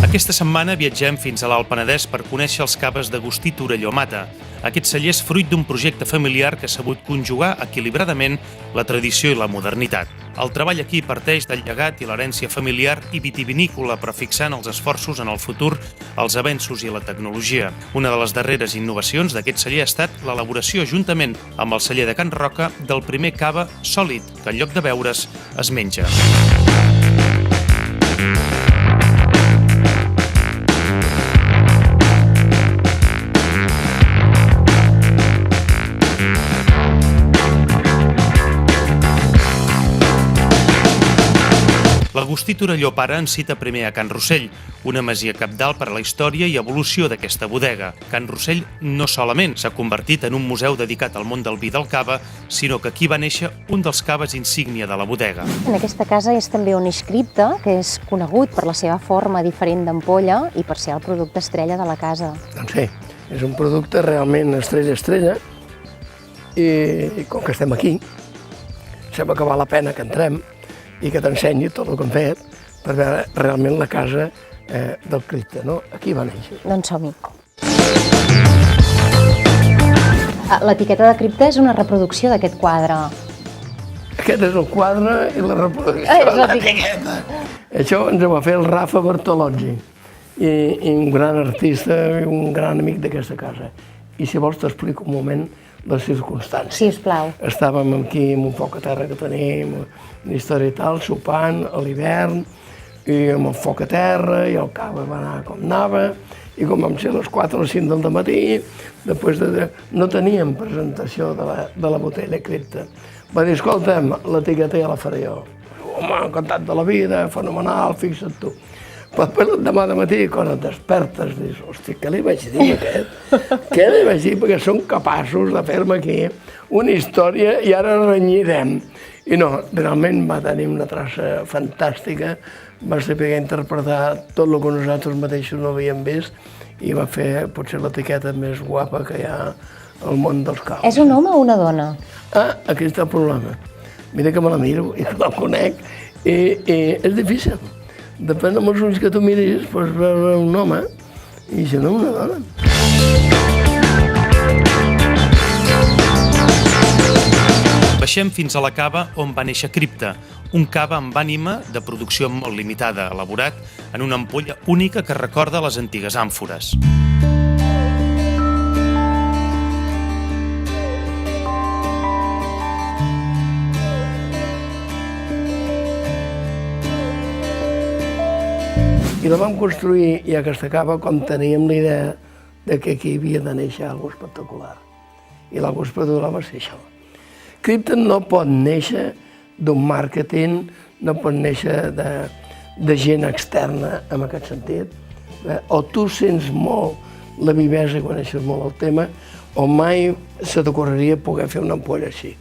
Aquesta setmana viatgem fins a l'Alt Penedès per conèixer els caves d'Agustí Torelló Mata. Aquest celler és fruit d'un projecte familiar que ha sabut conjugar equilibradament la tradició i la modernitat. El treball aquí parteix del llegat i l'herència familiar i vitivinícola, però fixant els esforços en el futur, els avenços i la tecnologia. Una de les darreres innovacions d'aquest celler ha estat l'elaboració, juntament amb el celler de Can Roca, del primer cava sòlid, que en lloc de beure's es menja. L'Agustí Torelló pare ens cita primer a Can Rossell, una masia cabdal per a la història i evolució d'aquesta bodega. Can Rossell no solament s'ha convertit en un museu dedicat al món del vi del cava, sinó que aquí va néixer un dels caves insígnia de la bodega. En aquesta casa és també un Cripta, que és conegut per la seva forma diferent d'ampolla i per ser el producte estrella de la casa. Doncs sí, és un producte realment estrella i com que estem aquí, sembla que val la pena que entrem i que t'ensenyi tot el que hem fet per veure realment la casa del Cripta, no? Aquí va néixer. Doncs som-hi. L'etiqueta de Cripta és una reproducció d'aquest quadre. Aquest és el quadre i la reproducció de l'etiqueta. Això ens ho va fer el Rafa Bertolozzi, i un gran artista i un gran amic d'aquesta casa. I si vols t'explico un moment les circumstàncies. Sisplau. Estàvem aquí amb un foc a terra que tenim, una història i tal, sopant a l'hivern, i amb el foc a terra, i el cava va anar com anava, i com vam ser a les 4 o les 5 del matí, després no teníem presentació de la botella Cripta. Va dir, escolta'm, l'etiqueta ja la faré jo. Home, encantat de la vida, fenomenal, fixa't tu. Però després l'endemà de matí, quan et despertes, dius, hosti, què li vaig dir a aquest? Què li vaig dir? Perquè són capaços de fer-me aquí una història i ara renyirem. I no, realment va tenir una traça fantàstica, va saber interpretar tot el que nosaltres mateixos no havíem vist i va fer potser l'etiqueta més guapa que hi ha al món dels caus. És un home o una dona? Aquí està el problema. Mira que me la miro i que la conec i és difícil. Depèn amb els ulls que tu miris, pots veure un home i si no una dona. Baixem fins a la cava on va néixer Cripta, un cava amb ànima de producció molt limitada, elaborat en una ampolla única que recorda les antigues àmfores. I la vam construir, ja que aquesta cava, com teníem la idea que aquí havia de néixer alguna cosa espectacular. I alguna cosa espectacular va ser això. Cripta no pot néixer d'un màrqueting, no pot néixer de gent externa en aquest sentit. O tu sents molt la vivesa i coneixes molt el tema, o mai se t'ocorreria poder fer una ampolla així.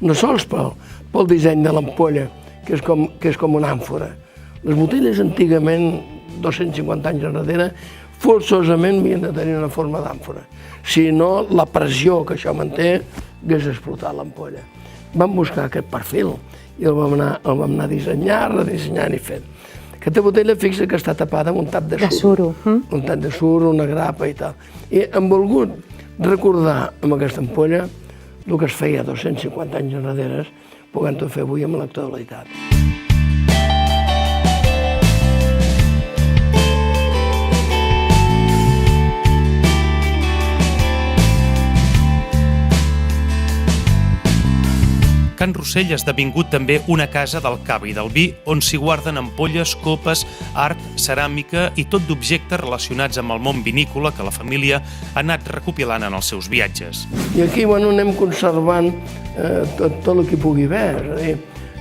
No sols pel disseny de l'ampolla, que és com una àmfora. Les botelles antigament, 250 anys enrere, forçosament havien de tenir una forma d'àmfora. Si no, la pressió que això manté hagués explotat l'ampolla. Vam buscar aquest perfil i el vam anar dissenyant, redissenyant i fent. Aquesta botella fixa que està tapada amb un tap de suro. Un tap de suro, una grapa i tal. I hem volgut recordar amb aquesta ampolla el que es feia 250 anys enrere, podent-ho fer avui amb l'actualitat. Can Rossell ha esdevingut també una casa del cava i del vi on s'hi guarden ampolles, copes, art, ceràmica i tot d'objectes relacionats amb el món vinícola que la família ha anat recopilant en els seus viatges. I aquí anem conservant tot el que hi pugui haver. És a dir,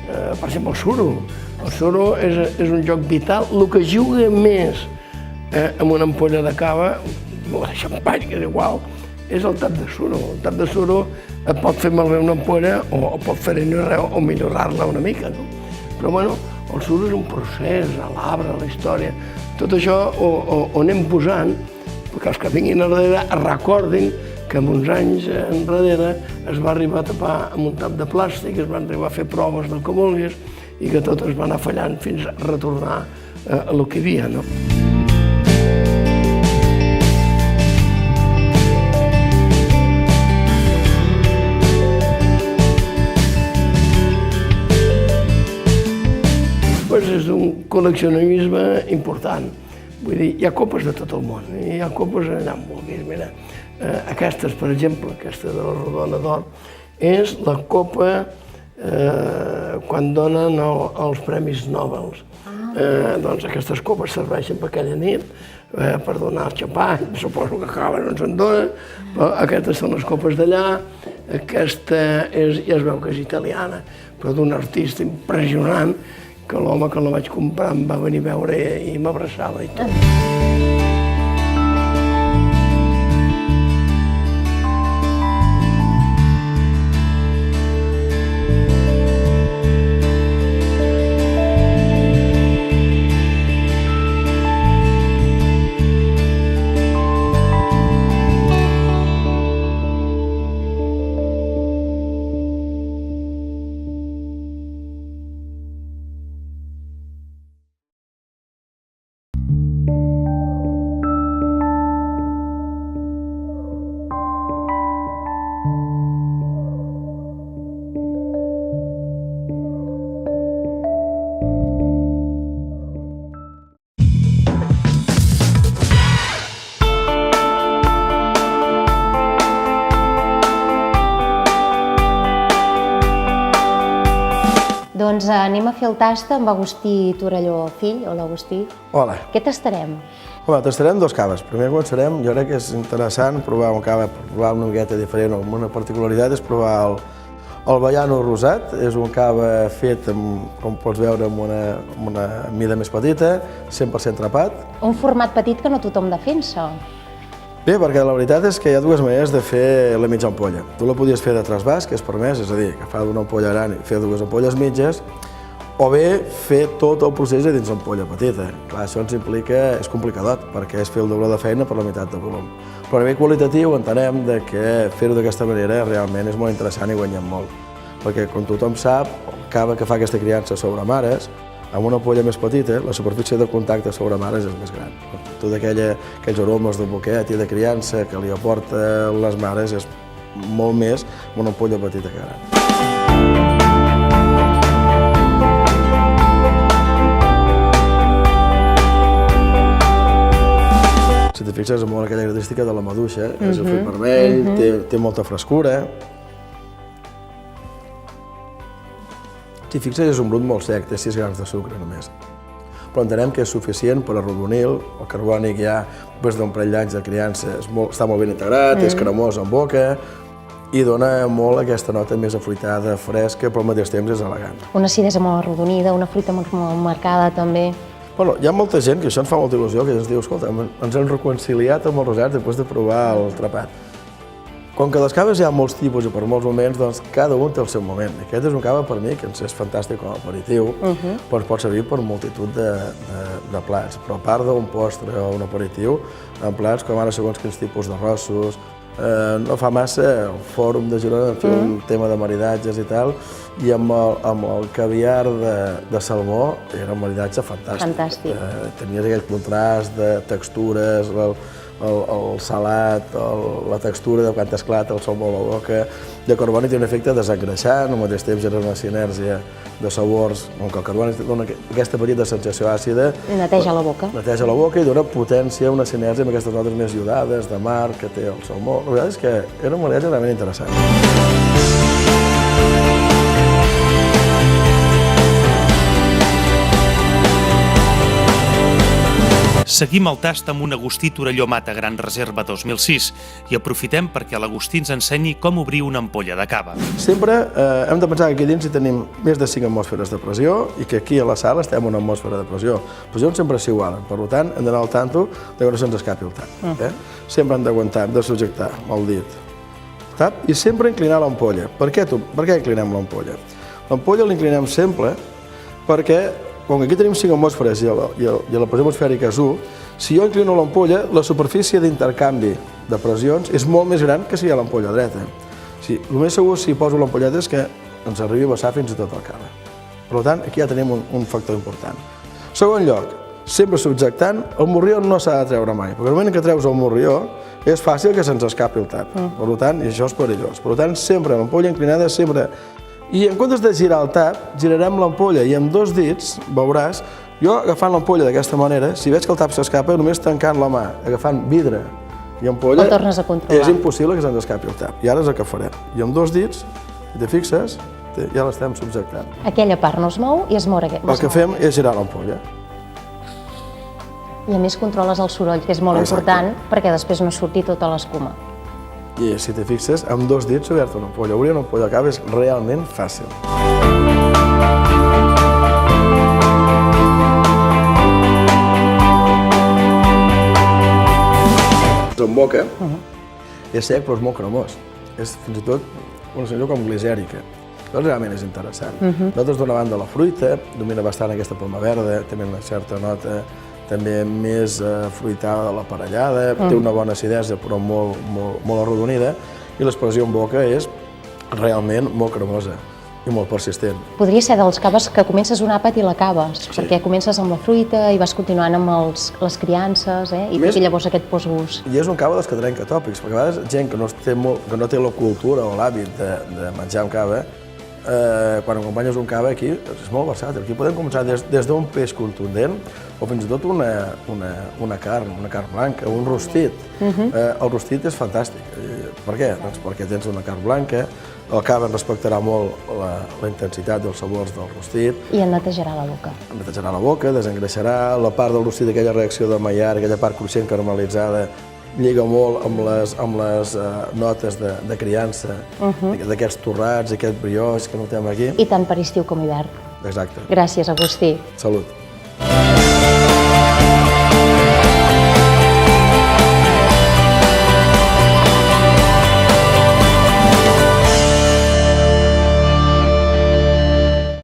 per exemple, el suro. El suro és un joc vital. El que juga més amb una ampolla de cava, o de xampany, que és igual, és el tap de suro. El tap de suro et pot fer malbé una ampolla o pot fer-hi res o millorar-la una mica, no? Però bueno, el suro és un procés, l'arbre, la història. Tot això ho anem posant perquè els que vinguin darrere recordin que uns anys enrere es va arribar a tapar amb un tap de plàstic, es van arribar a fer proves del que vulguis i que tot es va anar fallant fins a retornar a el que hi havia, no? és un col·leccionisme important. Vull dir, hi ha copes de tot el món, hi ha copes allà on vulguis. Mira, aquestes, per exemple, aquesta de la Rodona d'Or, és la copa quan donen els Premis Nobel. Doncs aquestes copes serveixen per aquella nit, per donar el xapany, suposo que acaben on se'n dona, però aquestes són les copes d'allà, aquesta ja es veu que és italiana, però d'un artista impressionant, que l'home que la vaig comprar em va venir a veure i m'abraçava i tot. Doncs anem a fer el tast amb Agustí Torelló, fill. Hola, Agustí. Hola. Què tastarem? Home, tastarem dos caves. Primer començarem, jo crec que és interessant provar una cava, provar una miqueta diferent, amb una particularitat, és provar el Baiano rosat. És un cava fet, com pots veure, amb una mida més petita, 100% trapat. Un format petit que no tothom defensa. Bé, perquè la veritat és que hi ha dues maneres de fer la mitja ampolla. Tu la podies fer de trasbàs, que és permès, és a dir, agafar d'una ampolla gran i fer dues ampolles mitges, o bé fer tot el procés dins l'ampolla petita. Clar, això ens implica, és complicadot, perquè és fer el doble de feina per la meitat de volum. Però a nivell qualitatiu entenem que fer-ho d'aquesta manera realment és molt interessant i guanyem molt. Perquè, com tothom sap, el cava que fa aquesta criança sobre mares, amb una ampolla més petita, la superfície de contacte sobre mares és més gran. Tots aquells aromes de boquet i de criança que li aporta les mares és molt més amb una ampolla petita que gran. Si t'hi fixes, és molt aquella característica de la maduixa, és el fruit vermell, té molta frescura. Si fixes, és un brut molt sec, té 6 grams de sucre només. Però entenem que és suficient per arrodonir, el carbònic ja, després d'un parell d'anys de criança, està molt ben integrat, és cremós en boca i dona molt aquesta nota més afruitada, fresca, però al mateix temps és elegant. Una acidesa molt arrodonida, una fruita molt marcada també. Bueno, hi ha molta gent que això ens fa molta il·lusió, que ens diu, escolta, ens hem reconciliat amb els rosats després de provar el trapat. Com que les caves hi ha molts tipus i per molts moments, doncs cada un té el seu moment. Aquest és un cava per mi que és fantàstic com a aperitiu, però pot servir per multitud de plats. Però a part d'un postre o un aperitiu, en plats com ara segons quins tipus d'arrossos, no fa massa el Fòrum de Girona fer un tema de maridatges i tal, i amb el caviar de salmó era un maridatge fantàstic. Tenies aquell contrast de textures, el salat, la textura de quan t'esclata el salmó a la boca. De carboni té un efecte desengreixant, al mateix temps genera una sinergia de sabors, com que el carboni dona aquesta petita sensació àcida. Neteja la boca. Neteja la boca i dona potència, una sinergia amb aquestes notes més iodades, de mar, que té el salmó. La veritat és que era un maridatge realment interessant. Seguim el tast amb un Agustí Torelló Mata Gran Reserva 2006 i aprofitem perquè l'Agustí ens ensenyi com obrir una ampolla de cava. Sempre hem de pensar que aquí dins hi tenim més de 5 atmosferes de pressió i que aquí a la sala estem en una atmosfera de pressió. Les pressions sempre s'igualen, per tant hem d'anar al tanto de que no se'ns escapi el tap. Sempre hem d'aguantar, hem de subjectar el dit. I sempre inclinar l'ampolla. Per què inclinem l'ampolla? L'ampolla l'inclinem sempre perquè com que aquí tenim 5 atmosferes i la pressió atmosfèrica és 1, si jo inclino l'ampolla, la superfície d'intercanvi de pressions és molt més gran que si hi ha l'ampolla dreta. El més segur si poso l'ampolla dreta és que ens arribi a vessar fins i tot el cava. Per tant, aquí ja tenim un factor important. Segon lloc, sempre subjectant, el morrió no s'ha de treure mai, perquè el moment que treus el morrió és fàcil que se'ns escapi el tap. Per tant, i això és perillós. Per tant, sempre amb ampolla inclinada, sempre I en comptes de girar el tap, girarem l'ampolla i amb 2 dits veuràs, jo agafant l'ampolla d'aquesta manera, si veig que el tap s'escapa, només tancant la mà, agafant vidre i ampolla, El tornes a controlar. és impossible que se'ns escapi el tap. I ara és el que farem. I amb 2 dits, si te fixes, ja l'estem subjectant. Aquella part no es mou i es mou aquest. El que fem és girar l'ampolla. I a més controles el soroll, que és molt important, perquè després no surti tota l'escuma. I si te fixes, amb 2 dits s'ha obert una ampolla. Obrir una ampolla al cava és realment fàcil. En boca és sec però és molt cremós. És fins i tot una sensació com glicèrica. Doncs realment és interessant. Nosaltres d'una banda la fruita, domina bastant aquesta ploma verda, també una certa nota també més fruitada de l'aparellada, té una bona acidesa però molt arrodonida i l'expressió en boca és realment molt cremosa i molt persistent. Podria ser dels caves que comences un àpat i l'acabes, perquè comences amb la fruita i vas continuant amb les criances, i llavors aquest postgust. I és un cava dels que trenca tòpics, perquè a vegades gent que no té la cultura o l'hàbit de menjar un cava, quan acompanyes un cava aquí és molt versàtil. Aquí podem començar des d'un peix contundent o fins i tot una carn blanca, un rostit. El rostit és fantàstic. Per què? Doncs perquè tens una carn blanca, el cava respectarà molt la intensitat dels sabors del rostit. I et netejarà la boca. Netejarà la boca, desengreixarà la part del rostit, aquella reacció de maillard, aquella part cruixent caramelitzada, lliga molt amb les notes de criança, d'aquests torrats, aquest brioix que notem aquí. I tant per estiu com hivern. Exacte. Gràcies, Agustí. Salut.